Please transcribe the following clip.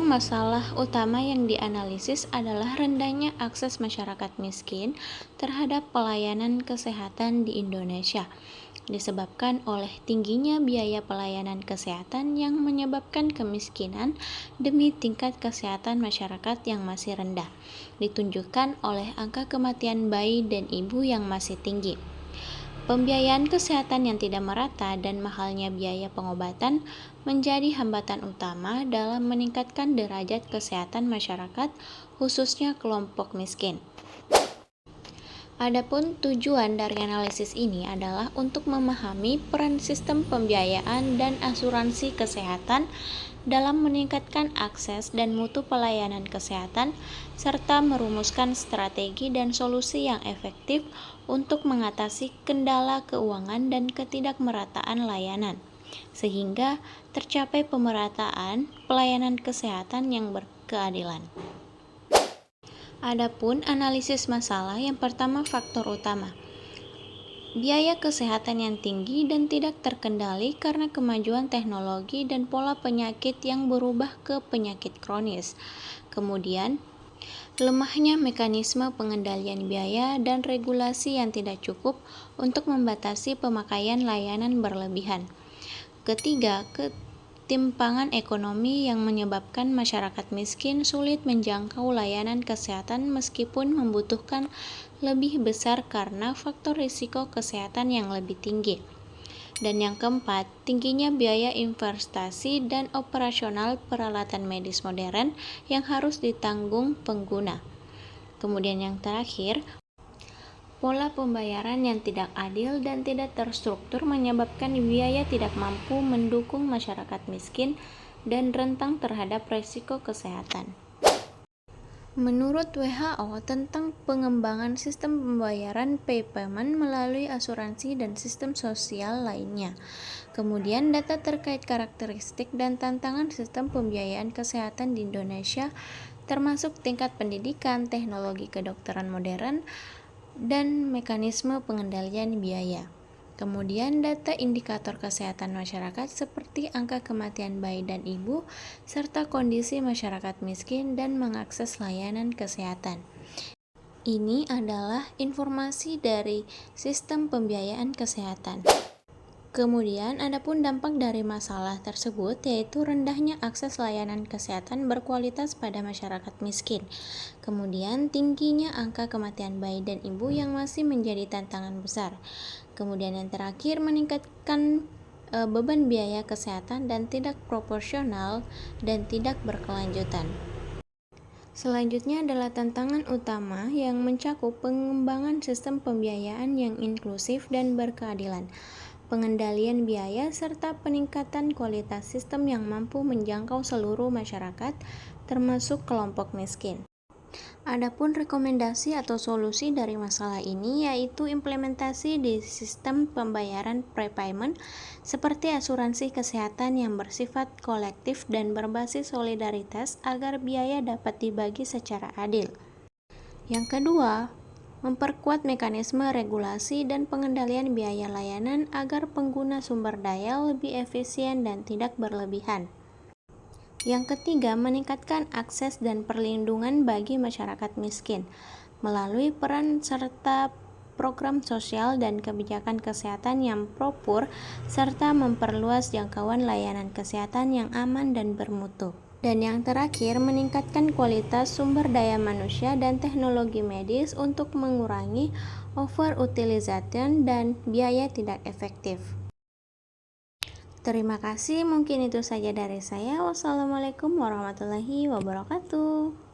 masalah utama yang dianalisis adalah rendahnya akses masyarakat miskin terhadap pelayanan kesehatan di Indonesia, disebabkan oleh tingginya biaya pelayanan kesehatan yang menyebabkan kemiskinan demi tingkat kesehatan masyarakat yang masih rendah, ditunjukkan oleh angka kematian bayi dan ibu yang masih tinggi. Pembiayaan kesehatan yang tidak merata dan mahalnya biaya pengobatan menjadi hambatan utama dalam meningkatkan derajat kesehatan masyarakat, khususnya kelompok miskin. Adapun tujuan dari analisis ini adalah untuk memahami peran sistem pembiayaan dan asuransi kesehatan dalam meningkatkan akses dan mutu pelayanan kesehatan, serta merumuskan strategi dan solusi yang efektif untuk mengatasi kendala keuangan dan ketidakmerataan layanan, sehingga tercapai pemerataan pelayanan kesehatan yang berkeadilan. Adapun analisis masalah, yang pertama faktor utama. Biaya kesehatan yang tinggi dan tidak terkendali karena kemajuan teknologi dan pola penyakit yang berubah ke penyakit kronis. Kemudian, lemahnya mekanisme pengendalian biaya dan regulasi yang tidak cukup untuk membatasi pemakaian layanan berlebihan. Ketiga, ketimpangan ekonomi yang menyebabkan masyarakat miskin sulit menjangkau layanan kesehatan meskipun membutuhkan lebih besar karena faktor risiko kesehatan yang lebih tinggi. Dan yang keempat, tingginya biaya investasi dan operasional peralatan medis modern yang harus ditanggung pengguna. Kemudian yang terakhir, pola pembayaran yang tidak adil dan tidak terstruktur menyebabkan biaya tidak mampu mendukung masyarakat miskin dan rentan terhadap risiko kesehatan. Menurut WHO tentang pengembangan sistem pembayaran payment melalui asuransi dan sistem sosial lainnya. Kemudian data terkait karakteristik dan tantangan sistem pembiayaan kesehatan di Indonesia, termasuk tingkat pendidikan, teknologi kedokteran modern, dan mekanisme pengendalian biaya. Kemudian data indikator kesehatan masyarakat seperti angka kematian bayi dan ibu, serta kondisi masyarakat miskin dan mengakses layanan kesehatan. Ini adalah informasi dari sistem pembiayaan kesehatan. Kemudian, adapun dampak dari masalah tersebut yaitu rendahnya akses layanan kesehatan berkualitas pada masyarakat miskin. Kemudian, tingginya angka kematian bayi dan ibu yang masih menjadi tantangan besar. Kemudian yang terakhir, meningkatkan beban biaya kesehatan dan tidak proporsional dan tidak berkelanjutan. Selanjutnya adalah tantangan utama yang mencakup pengembangan sistem pembiayaan yang inklusif dan berkeadilan, pengendalian biaya, serta peningkatan kualitas sistem yang mampu menjangkau seluruh masyarakat, termasuk kelompok miskin. Adapun rekomendasi atau solusi dari masalah ini yaitu implementasi di sistem pembayaran prepayment seperti asuransi kesehatan yang bersifat kolektif dan berbasis solidaritas agar biaya dapat dibagi secara adil. Yang kedua, memperkuat mekanisme regulasi dan pengendalian biaya layanan agar pengguna sumber daya lebih efisien dan tidak berlebihan. Yang ketiga, meningkatkan akses dan perlindungan bagi masyarakat miskin melalui peran serta program sosial dan kebijakan kesehatan yang proper serta memperluas jangkauan layanan kesehatan yang aman dan bermutu. Dan yang terakhir, meningkatkan kualitas sumber daya manusia dan teknologi medis untuk mengurangi overutilization dan biaya tidak efektif. Terima kasih, mungkin itu saja dari saya. Wassalamualaikum warahmatullahi wabarakatuh.